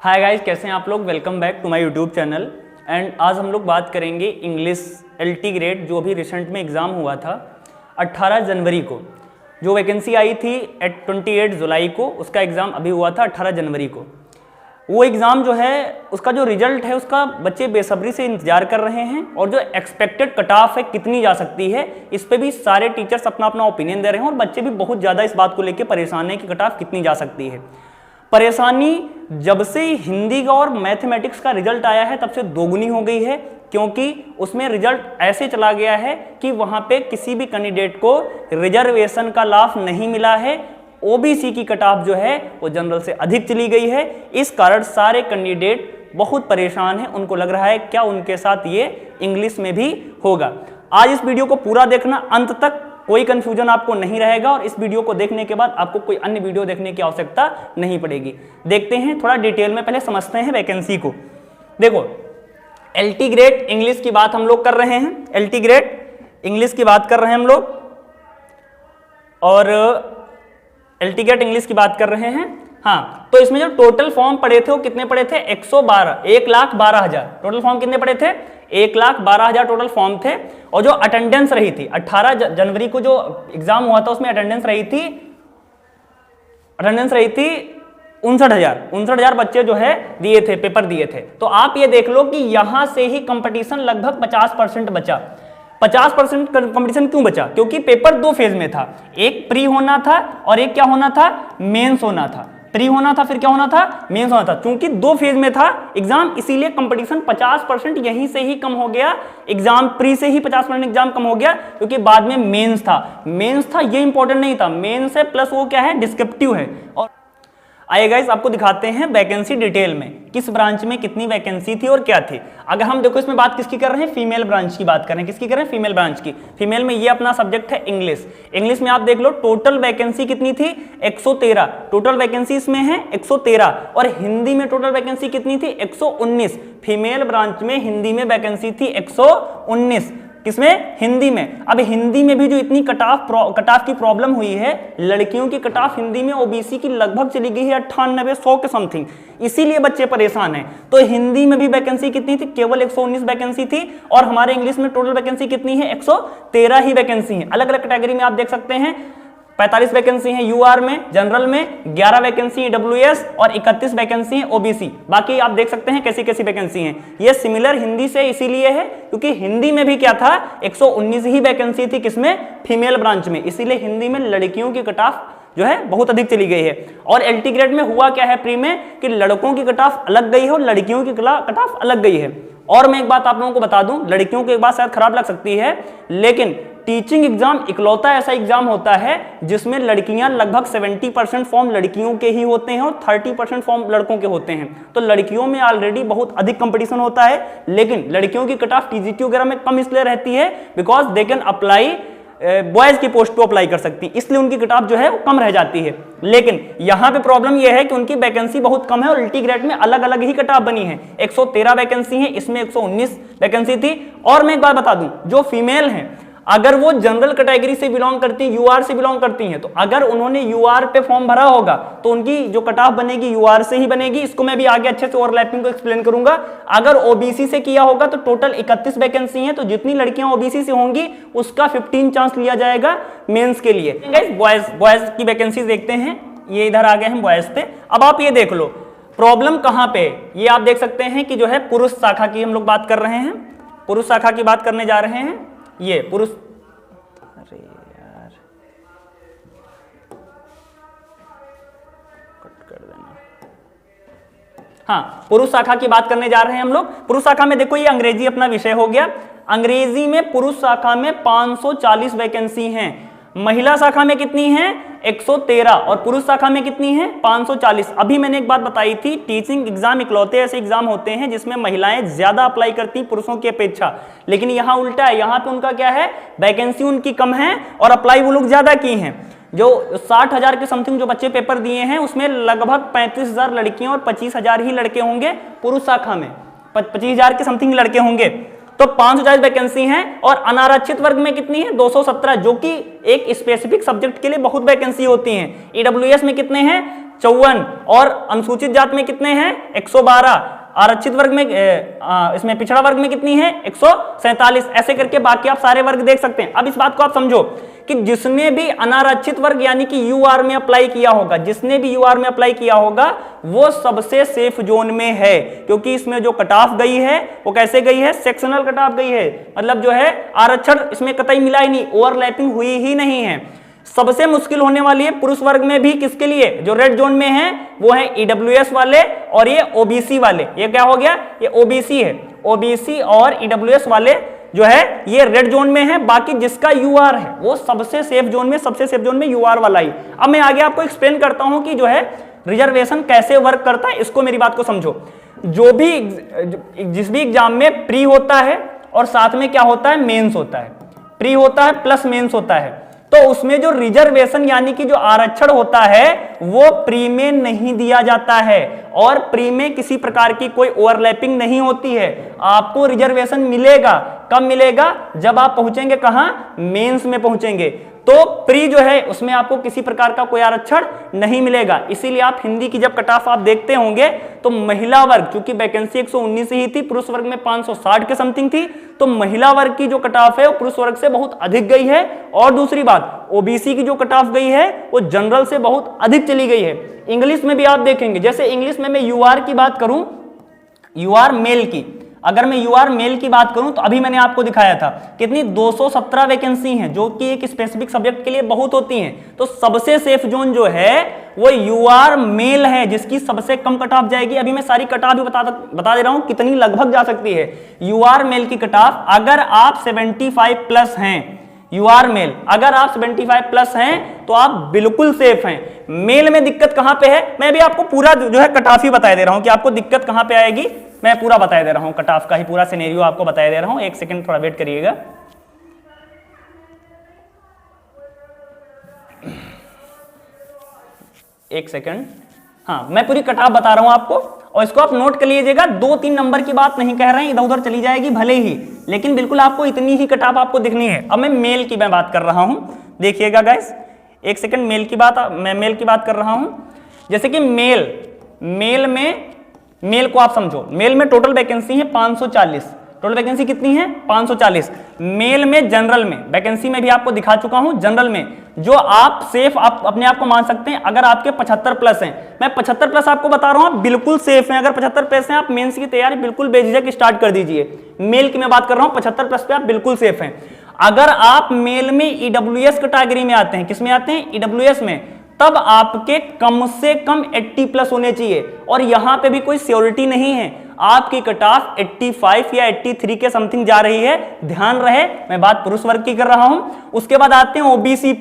Hi guys, कैसे हैं आप लोग। Welcome back to my YouTube channel. And आज हम लोग बात करेंगे इंग्लिश LT ग्रेड जो अभी रिसेंट में एग्ज़ाम हुआ था 18 जनवरी को। जो वैकेंसी आई थी 28 जुलाई को, उसका एग्ज़ाम अभी हुआ था 18 जनवरी को। वो एग्ज़ाम जो है उसका जो रिजल्ट है उसका बच्चे बेसब्री से इंतजार कर रहे हैं, और जो एक्सपेक्टेड कट ऑफ है कितनी जा सकती है इस पे भी सारे टीचर्स अपना अपना ओपिनियन दे रहे हैं, और बच्चे भी बहुत ज़्यादा इस बात को लेकर परेशान हैं कि कट ऑफ कितनी जा सकती है। परेशानी जब से हिंदी का और मैथमेटिक्स का रिजल्ट आया है तब से दोगुनी हो गई है, क्योंकि उसमें रिजल्ट ऐसे चला गया है कि वहां पे किसी भी कैंडिडेट को रिजर्वेशन का लाभ नहीं मिला है। ओबीसी की कट ऑफ जो है वो जनरल से अधिक चली गई है। इस कारण सारे कैंडिडेट बहुत परेशान हैं। उनको लग रहा है क्या उनके साथ ये इंग्लिश में भी होगा। आज इस वीडियो को पूरा देखना अंत तक, कोई कंफ्यूजन आपको नहीं रहेगा, और इस वीडियो को देखने के बाद आपको कोई अन्य वीडियो देखने की आवश्यकता नहीं पड़ेगी। देखते हैं थोड़ा डिटेल में, पहले समझते हैं वैकेंसी को। देखो, LT ग्रेड इंग्लिश की बात हम लोग कर रहे हैं। LT ग्रेड इंग्लिश की बात कर रहे हैं हम लोग, और LT ग्रेड इंग्लिश की बात कर रहे हैं। हाँ, तो इसमें जो टोटल फॉर्म पड़े थे वो कितने पड़े थे? 1,12,000 टोटल फॉर्म कितने पड़े थे? 1,12,000 टोटल फॉर्म थे। और जो अटेंडेंस रही थी 18 जनवरी को जो एग्जाम हुआ था उसमें अटेंडेंस रही थी 59,000 बच्चे जो है दिए थे, पेपर दिए थे। तो आप ये देख लो कि यहां से ही कंपटीशन लगभग 50% बचा। 50% कंपटीशन क्यों बचा? क्योंकि पेपर दो फेज में था, एक प्री होना था और एक क्या होना था? मेंस होना था। प्री होना था, फिर क्या होना था? मेंस होना था। क्योंकि दो फेज में था एग्जाम, इसीलिए कंपटीशन 50% यहीं से ही कम हो गया। एग्जाम प्री से ही 50% एग्जाम कम हो गया, क्योंकि बाद में मेंस था। ये इंपॉर्टेंट नहीं था, मेंस है प्लस वो क्या है? डिस्क्रिप्टिव है। और आइए गाइस, आपको दिखाते हैं वैकेंसी डिटेल में, किस ब्रांच में कितनी वैकेंसी थी और क्या थी। अगर हम देखो इसमें बात किसकी कर रहे हैं? फीमेल ब्रांच की बात कर रहे हैं। किसकी कर रहे हैं? फीमेल ब्रांच की। फीमेल में ये अपना सब्जेक्ट है इंग्लिश। इंग्लिश में आप देख लो टोटल वैकेंसी कितनी थी? 113 टोटल वैकेंसी इसमें है, 113। और हिंदी में टोटल वैकेंसी कितनी थी? 119। फीमेल ब्रांच में हिंदी में वैकेंसी थी 119। किसमें? हिंदी में। अब हिंदी में भी जो इतनी कट ऑफ की प्रॉब्लम हुई है, लड़कियों की कट ऑफ हिंदी में ओबीसी की लगभग चली गई है 98-100 के समथिंग, इसीलिए बच्चे परेशान हैं। तो हिंदी में भी वैकेंसी कितनी थी? केवल 119 वैकेंसी थी। और हमारे इंग्लिश में टोटल वैकेंसी कितनी है? 113 ही वैकेंसी है। अलग अलग कैटेगरी में आप देख सकते हैं 45 वैकेंसी है यूआर में, जनरल में 11 वैकेंसी है WS, और 31 वैकेंसी है ओबीसी। बाकी आप देख सकते हैं कैसी कैसी वैकेंसी हैं। ये सिमिलर हिंदी से इसीलिए है क्योंकि हिंदी में भी क्या था? 119 ही वैकेंसी थी। किसमें? फीमेल ब्रांच में। इसीलिए हिंदी में लड़कियों की कट ऑफ जो है बहुत अधिक चली गई है। और LT ग्रेड में हुआ क्या है प्री में कि लड़कों की कट ऑफ अलग गई है और लड़कियों की कट ऑफ अलग गई है। और मैं एक बात आप लोगों को बता दूं, लड़कियों की एक बात शायद खराब लग सकती है, लेकिन टीचिंग एग्जाम इकलौता ऐसा एग्जाम होता है जिसमें लड़कियां लगभग 70% फॉर्म लड़कियों के ही होते हैं और 30% फॉर्म लड़कों के होते हैं। तो लड़कियों में ऑलरेडी बहुत अधिक कंपटीशन होता है, लेकिन लड़कियों की कट ऑफ TGT वगैरह में कम इसलिए रहती है because they can apply boys की पोस्ट पे अप्लाई कर सकती है, इसलिए उनकी कट ऑफ जो है वो कम रह जाती है। लेकिन यहां पे प्रॉब्लम यह है कि उनकी वैकेंसी बहुत कम है और LT ग्रेड में अलग अलग ही कट ऑफ बनी है। 113 वैकेंसी है, इसमें 119 वैकेंसी थी। और मैं एक बात बता दूं, जो फीमेल हैं अगर वो जनरल कैटेगरी से बिलोंग करती है, यूआर से बिलोंग करती हैं, तो अगर उन्होंने यूआर पे फॉर्म भरा होगा तो उनकी जो कट ऑफ बनेगी यूआर से ही बनेगी। इसको मैं भी आगे अच्छे से ओवरलैपिंग को एक्सप्लेन करूंगा। अगर ओबीसी से किया होगा तो टोटल 31 वैकेंसी है, तो जितनी लड़कियां ओबीसी से होंगी उसका 15 चांस लिया जाएगा मेंस के लिए। बॉयज की वैकेंसी देखते हैं, ये इधर आ गए हैं बॉयज पे। अब आप ये देख लो प्रॉब्लम कहां पे, ये आप देख सकते हैं कि जो है पुरुष शाखा की हम लोग बात कर रहे हैं, पुरुष शाखा की बात करने जा रहे हैं। ये पुरुष, अरे यार कट कर देना। हाँ, पुरुष शाखा की बात करने जा रहे हैं हम लोग। पुरुष शाखा में देखो ये अंग्रेजी अपना विषय हो गया। अंग्रेजी में पुरुष शाखा में 540 वैकेंसी हैं। महिला शाखा में कितनी है? 113। और पुरुष शाखा में कितनी है? 540। अभी मैंने एक बात बताई थी, टीचिंग एग्जाम इकलौते ऐसे एग्जाम होते हैं जिसमें महिलाएं ज्यादा अप्लाई करती पुरुषों की अपेक्षा, लेकिन यहाँ उल्टा है। यहाँ पे उनका क्या है? वैकेंसी उनकी कम है और अप्लाई वो लोग ज्यादा की हैं। जो 60,000 के समथिंग जो बच्चे पेपर दिए हैं उसमें लगभग 35,000 लड़कियां और 25,000 ही लड़के होंगे। पुरुष शाखा में 25,000 के समथिंग लड़के होंगे। तो 540 वैकेंसी हैं। और अनारक्षित वर्ग में कितनी है? 217, जो कि एक स्पेसिफिक सब्जेक्ट के लिए बहुत वैकेंसी होती हैं। ईडब्ल्यूएस में कितने हैं? 54 और अनुसूचित जात में कितने हैं 112, आरक्षित वर्ग में इसमें पिछड़ा वर्ग में कितनी है 147, ऐसे करके बाकी आप सारे वर्ग देख सकते हैं। अब इस बात को आप समझो कि जिसने भी अनारक्षित वर्ग यानी कि यूआर में अप्लाई किया होगा, जिसने भी यूआर में अप्लाई किया होगा वो सबसे सेफ जोन में है, क्योंकि इसमें जो कट ऑफ गई है वो कैसे गई है, सेक्शनल कट ऑफ गई है, मतलब जो है आरक्षण इसमें कतई मिला ही नहीं, ओवरलैपिंग हुई ही नहीं है। सबसे मुश्किल होने वाली है पुरुष वर्ग में भी, किसके लिए, जो रेड जोन में है वो है ईडब्ल्यूएस वाले और ये ओबीसी वाले। ये क्या हो गया, ये ओबीसी है, ओबीसी और ईडब्ल्यूएस वाले जो है ये रेड जोन में है, बाकी जिसका यूआर है वो सबसे सेफ जोन में, सबसे सेफ जोन में यूआर वाला ही। अब मैं आगे आपको एक्सप्लेन करता हूं कि जो है रिजर्वेशन कैसे वर्क करता है, इसको मेरी बात को समझो। जो भी जिस भी एग्जाम में प्री होता है और साथ में क्या होता है, मेंस होता है, प्री होता है प्लस मेंस होता है, तो उसमें जो रिजर्वेशन यानी कि जो आरक्षण होता है वो प्री में नहीं दिया जाता है और प्री में किसी प्रकार की कोई ओवरलैपिंग नहीं होती है। आपको रिजर्वेशन मिलेगा, कब मिलेगा, जब आप पहुंचेंगे कहां, मेंस में पहुंचेंगे, तो प्री जो है उसमें आपको किसी प्रकार का कोई आरक्षण नहीं मिलेगा। इसीलिए आप हिंदी की जब कट ऑफ आप देखते होंगे तो महिला वर्ग, चूंकि वैकेंसी 119 ही थी, पुरुष वर्ग में 560 के समथिंग थी, तो महिला वर्ग की जो कट ऑफ है वो पुरुष वर्ग से बहुत अधिक गई है। और दूसरी बात, ओबीसी की जो कट ऑफ गई है वो जनरल से बहुत अधिक चली गई है। इंग्लिश में भी आप देखेंगे, जैसे इंग्लिश में मैं यूआर की बात करूं, यूआर मेल की, अगर मैं यूआर मेल की बात करूं तो अभी मैंने आपको दिखाया था कितनी 217 वैकेंसी हैं, जो कि एक स्पेसिफिक सब्जेक्ट के लिए बहुत होती हैं। तो सबसे सेफ जोन जो है वो यूआर मेल है, जिसकी सबसे कम कट ऑफ जाएगी। अभी मैं सारी कट ऑफ भी बता दे रहा हूं कितनी लगभग जा सकती है। यूआर मेल की कट ऑफ, अगर आप 75 प्लस हैं, यूआर मेल अगर आप 75 प्लस हैं तो आप बिल्कुल सेफ हैं। मेल में दिक्कत कहां पे है, मैं भी आपको पूरा जो है कट ऑफ ही बता दे रहा हूं कि आपको दिक्कत कहां पे आएगी, मैं पूरा बता दे रहा हूं, कट ऑफ का ही पूरा सिनेरियो आपको बता दे रहा हूं। एक सेकंड थोड़ा वेट करिएगा। एक सेकंड, हाँ मैं पूरी कट ऑफ बता रहा हूं आपको और इसको आप नोट कर लीजिएगा। 2-3 नंबर की बात नहीं कह रहे हैं, इधर उधर चली जाएगी भले ही, लेकिन बिल्कुल आपको इतनी ही कट ऑफ आपको दिखनी है। अब मैं मेल की बात कर रहा हूं, देखिएगा गाइस, एक सेकंड, मेल की बात, मैं मेल की बात कर रहा हूं। जैसे कि मेल में मेल को आप समझो, मेल में टोटल वैकेंसी है 540, टोटल वैकेंसी कितनी है 540। मेल में जनरल में वैकेंसी में भी आपको दिखा चुका हूं, जनरल में जो आप सेफ आप अपने आप को मान सकते हैं अगर आपके 75 प्लस हैं। मैं 75 प्लस आपको बता रहा हूं, आप बिल्कुल सेफ हैं। अगर 75 प्लस हैं, आप मेंस की तैयारी बिल्कुल बेझिझक स्टार्ट कर दीजिए। मेल की मैं बात कर रहा हूं, 75 प्लस पे आप बिल्कुल सेफ हैं। अगर आप मेल में ईडब्ल्यूएस कैटेगरी में आते हैं, किसमें आते हैं, ईडब्ल्यूएस में, तब आपके कम से कम 80 प्लस होने चाहिए और यहां पे भी कोई सिक्योरिटी नहीं है, आपकी कट ऑफ 85 या 83 के समथिंग जा रही है, ध्यान रहे मैं बात पुरुष वर्ग की कर रहा हूं। उसके बाद आते हैं ओबीसी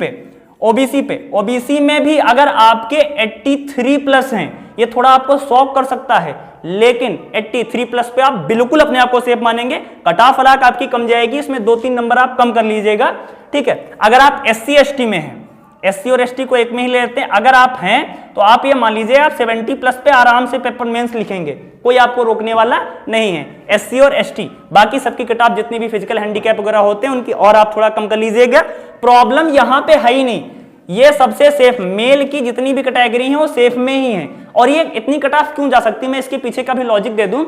पे, ओबीसी में भी अगर आपके 83 प्लस हैं, ये थोड़ा आपको शॉक कर सकता है, लेकिन 83 प्लस पे आप बिल्कुल अपने आप को सेफ मानेंगे। कट ऑफ अलग आपकी कम जाएगी, इसमें 2-3 नंबर आप कम कर लीजिएगा, ठीक है। अगर आप SC ST में हैं, SC और ST को एक में ही लेते हैं, अगर आप हैं तो आप ये मान लीजिए आप 70 प्लस पे आराम से पेपर मेंस लिखेंगे, कोई आपको रोकने वाला नहीं है। SC और ST, बाकी सबकी कट ऑफ जितनी भी फिजिकल हैंडीकैप वगैरह होते हैं उनकी और आप थोड़ा कम कर लीजिएगा, प्रॉब्लम यहां पे है ही नहीं। ये सबसे सेफ, मेल की जितनी भी कैटेगरी है वो सेफ में ही है। और ये इतनी कट ऑफ क्यों जा सकती है, मैं इसके पीछे का भी लॉजिक दे दूं,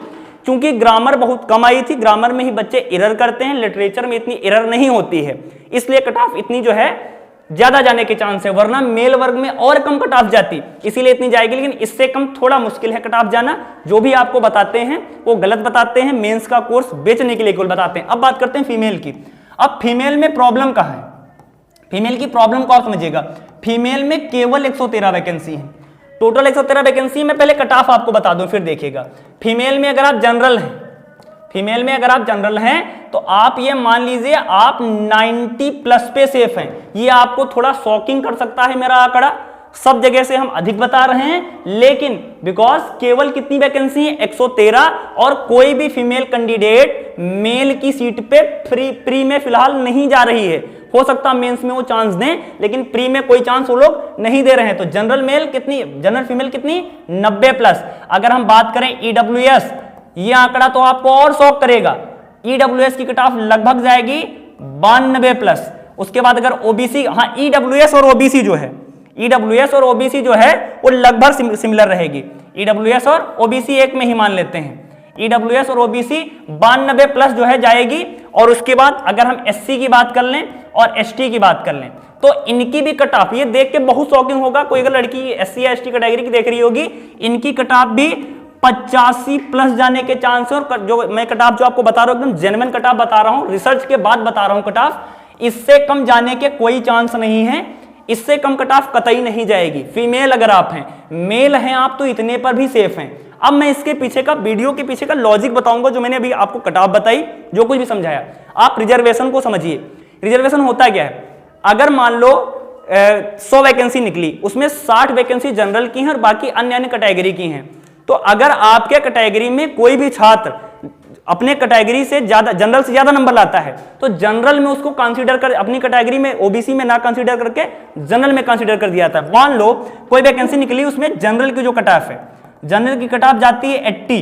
क्योंकि ग्रामर बहुत कम आई थी, ग्रामर में ही बच्चे एरर करते हैं, लिटरेचर में इतनी एरर नहीं होती है, इसलिए कट ऑफ इतनी जो है ज्यादा जाने के चांस है, वरना मेल वर्ग में और कम कट ऑफ जाती, इसीलिए इतनी जाएगी। लेकिन इससे कम थोड़ा मुश्किल है कट ऑफ जाना, जो भी आपको बताते हैं वो गलत बताते हैं, मेंस का कोर्स बेचने के लिए केवल बताते हैं। अब बात करते हैं फीमेल की। अब फीमेल में प्रॉब्लम कहां है, फीमेल की प्रॉब्लम को आप समझिएगा। फीमेल में केवल 113 वैकेंसी है, टोटल 113 वैकेंसी। मैं पहले कट ऑफ आपको बता दूं फिर देखिएगा। फीमेल में अगर आप जनरल हैं, फीमेल में अगर आप जनरल हैं तो आप ये मान लीजिए आप 90 प्लस पे सेफ हैं। ये आपको थोड़ा शॉकिंग कर सकता है मेरा आंकड़ा, सब जगह से हम अधिक बता रहे हैं, लेकिन बिकॉज केवल कितनी वैकेंसी है 113, और कोई भी फीमेल कैंडिडेट मेल की सीट पे प्री में फिलहाल नहीं जा रही है। हो सकता मेंस में वो चांस दें, लेकिन प्री में कोई चांस वो लोग नहीं दे रहे हैं। तो जनरल मेल कितनी, जनरल फीमेल कितनी 90 प्लस। अगर हम बात करें ईडब्ल्यूएस, ये आंकड़ा तो आपको और शॉक करेगा। ईडब्ल्यूएस की कट ऑफ लगभग जाएगी 92 प्लस। उसके बाद अगर ओबीसी, हाँ ईडब्ल्यूएस और ओबीसी जो है, ईडब्ल्यूएस और ओबीसी जो है वो लगभग सिमिलर रहेगी। ईडब्ल्यूएस और ओबीसी एक में ही मान लेते हैं, ईडब्ल्यूएस और ओबीसी 92 प्लस जो है जाएगी। और उसके बाद अगर हम एससी की बात कर लें और एसटी की बात कर लें तो इनकी भी कट ऑफ, ये देख के बहुत शॉकिंग होगा, कोई अगर लड़की एससी या एसटी कैटेगरी की देख रही होगी, इनकी कट ऑफ भी 85 प्लस जाने के चांस है। और जो मैं कट ऑफ जो आपको बता रहा हूं एकदम जेन्युइन कट ऑफ बता रहा हूं, रिसर्च के बाद बता रहा हूं कट ऑफ, इससे कम जाने के कोई चांस नहीं है, इससे कम कट ऑफ कतई नहीं जाएगी। फीमेल अगर आप हैं, मेल हैं आप तो इतने पर भी सेफ हैं। अब मैं इसके पीछे का वीडियो के पीछे का लॉजिक बताऊंगा, जो मैंने अभी आपको कट ऑफ बताई, जो कुछ भी समझाया। आप रिजर्वेशन को समझिए। रिजर्वेशन होता क्या है, अगर मान लो 100 वैकेंसी निकली, उसमें 60 वैकेंसी जनरल की हैं और बाकी अन्य अन्य कैटेगरी की हैं, तो अगर आपके कैटेगरी में कोई भी छात्र अपने कैटेगरी से ज्यादा, जनरल से ज्यादा नंबर लाता है, तो जनरल में उसको कंसीडर कर, अपनी कैटेगरी में ओबीसी में ना कंसीडर करके जनरल में कंसीडर कर दिया जाता है। मान लो कोई वैकेंसी निकली, उसमें जनरल की जो कट ऑफ है, जनरल की कट ऑफ जाती है 80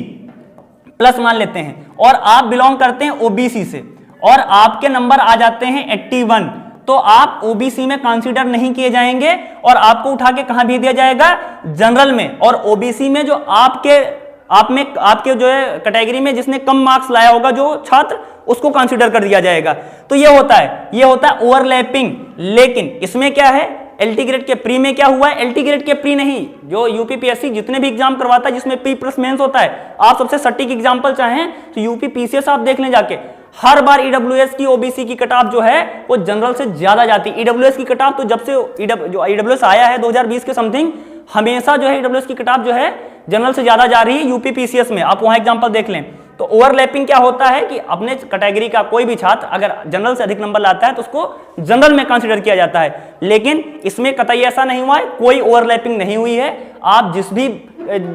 प्लस मान लेते हैं, और आप बिलोंग करते हैं ओबीसी से, और आपके नंबर आ जाते हैं 81, तो आप ओबीसी में कंसीडर नहीं किए जाएंगे और आपको उठा के कहां भेज दिया जाएगा, जनरल में। और ओबीसी में जो आपके जो है कैटेगरी में जिसने कम मार्क्स लाया होगा जो छात्र, उसको कंसीडर कर दिया जाएगा। तो ये होता है ओवरलैपिंग। लेकिन इसमें क्या है, एलटी ग्रेड के प्री में क्या हुआ है, एलटी ग्रेड के प्री नहीं, जो यूपीपीएससी जितने भी एग्जाम करवाता है जिसमें प्री प्लस मेंस होता है, आप सबसे सटीक एग्जांपल चाहें तो यूपीपीसीएस आप देख लें जाके, हर बार ईडब्ल्यूएस की ओबीसी की कट ऑफ जो है वो जनरल से ज्यादा जाती है। ईडब्ल्यूएस की कट ऑफ तो जब से जो ईडब्ल्यूएस आया है 2020 के समथिंग, हमेशा जो है ईडब्ल्यूएस की कट ऑफ जो है जनरल से ज्यादा जा रही है यूपीपीसीएस में, आप वहां एग्जांपल देख लें। तो ओवरलैपिंग क्या होता है कि अपने कैटेगरी का कोई भी छात्र अगर जनरल से अधिक नंबर लाता है तो उसको जनरल में कंसीडर किया जाता है। लेकिन इसमें कतई ऐसा नहीं हुआ है, कोई ओवरलैपिंग नहीं हुई है। आप जिस भी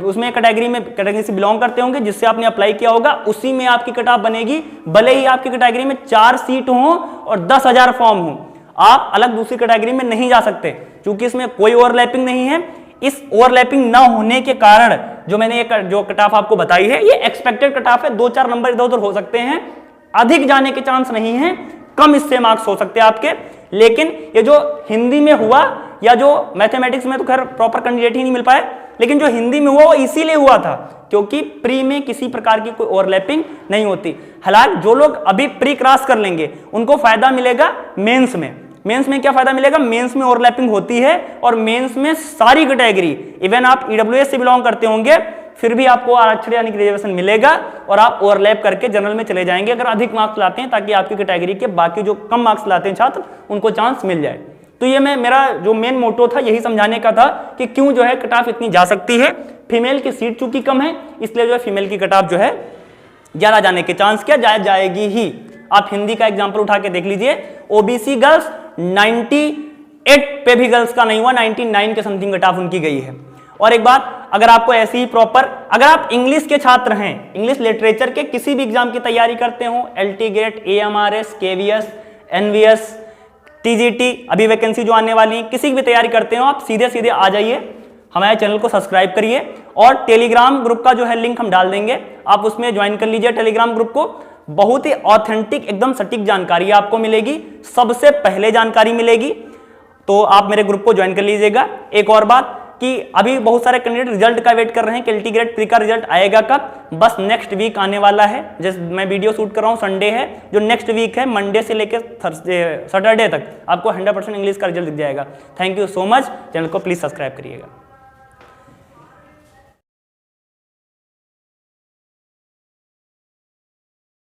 उसमें कैटेगरी से बिलोंग करते होंगे, जिससे आपने अप्लाई किया होगा, उसी में आपकी कट ऑफ बनेगी, भले ही आपकी कैटेगरी में 4 सीट हो और 10,000 फॉर्म हो, आप अलग दूसरी कैटेगरी में नहीं जा सकते, क्योंकि इसमें कोई ओवरलैपिंग नहीं है। इस ओवरलैपिंग ना होने के कारण जो मैंने जो कट ऑफ आपको बताई है, ये एक्सपेक्टेड कट ऑफ है, 2-4 नंबर इधर उधर हो सकते हैं, अधिक जाने के चांस नहीं है, कम इससे मार्क्स हो सकते हैं आपके। लेकिन ये जो हिंदी में हुआ या जो मैथमेटिक्स में तो खैर प्रॉपर कैंडिडेट ही नहीं मिल पाए, लेकिन जो हिंदी में हुआ वो इसीलिए हुआ था क्योंकि प्री में किसी प्रकार की कोई ओवरलैपिंग नहीं होती। हालांकि जो लोग अभी प्री क्रॉस कर लेंगे उनको फायदा मिलेगा मेंस में। मेंस में क्या फायदा मिलेगा, मेंस में ओवरलैपिंग होती है और मेंस में सारी कैटेगरी, इवन आप ईडब्ल्यूएस से बिलोंग करते होंगे फिर भी आपको आरक्षण यानी रिजर्वेशन मिलेगा और आप ओवरलैप करके जनरल में चले जाएंगे अगर अधिक मार्क्स लाते हैं, ताकि आपकी कैटेगरी के बाकी जो कम मार्क्स लाते हैं छात्र उनको चांस मिल जाए। तो ये मेरा जो मेन मोटो था यही समझाने का था कि क्यों जो है कट ऑफ इतनी जा सकती है। फीमेल की सीट चूंकि कम है इसलिए जो है फीमेल की कट ऑफ जो है ज्यादा जाने के चांस क्या जाएगी ही। आप हिंदी का एग्जाम्पल उठा के देख लीजिए, ओबीसी गर्ल्स 98 पे भी गर्ल्स का नहीं हुआ, 99 के समथिंग कट ऑफ उनकी गई है। और एक बात, अगर आपको ऐसी ही प्रॉपर, अगर आप इंग्लिश के छात्र हैं, इंग्लिश लिटरेचर के किसी भी एग्जाम की तैयारी करते हो, LT grade, AMRS, KVS, NVS, TGT, अभी वैकेंसी जो आने वाली है, किसी की भी तैयारी करते हो, आप सीधे सीधे आ जाइए, हमारे चैनल को सब्सक्राइब करिए और टेलीग्राम ग्रुप का जो है लिंक हम डाल देंगे, आप उसमें ज्वाइन कर लीजिए टेलीग्राम ग्रुप को। बहुत ही ऑथेंटिक एकदम सटीक जानकारी आपको मिलेगी, सबसे पहले जानकारी मिलेगी, तो आप मेरे ग्रुप को ज्वाइन कर लीजिएगा। एक और बात कि अभी बहुत सारे कैंडिडेट रिजल्ट का वेट कर रहे हैं कि एलटी ग्रेड प्री का रिजल्ट आएगा कब, बस नेक्स्ट वीक आने वाला है। जैसे मैं वीडियो शूट कर रहा हूँ, संडे है, जो नेक्स्ट वीक है मंडे से लेकर सैटरडे तक आपको 100% इंग्लिश का रिजल्ट दिख जाएगा। Thank you so much, channel को प्लीज सब्सक्राइब करिएगा।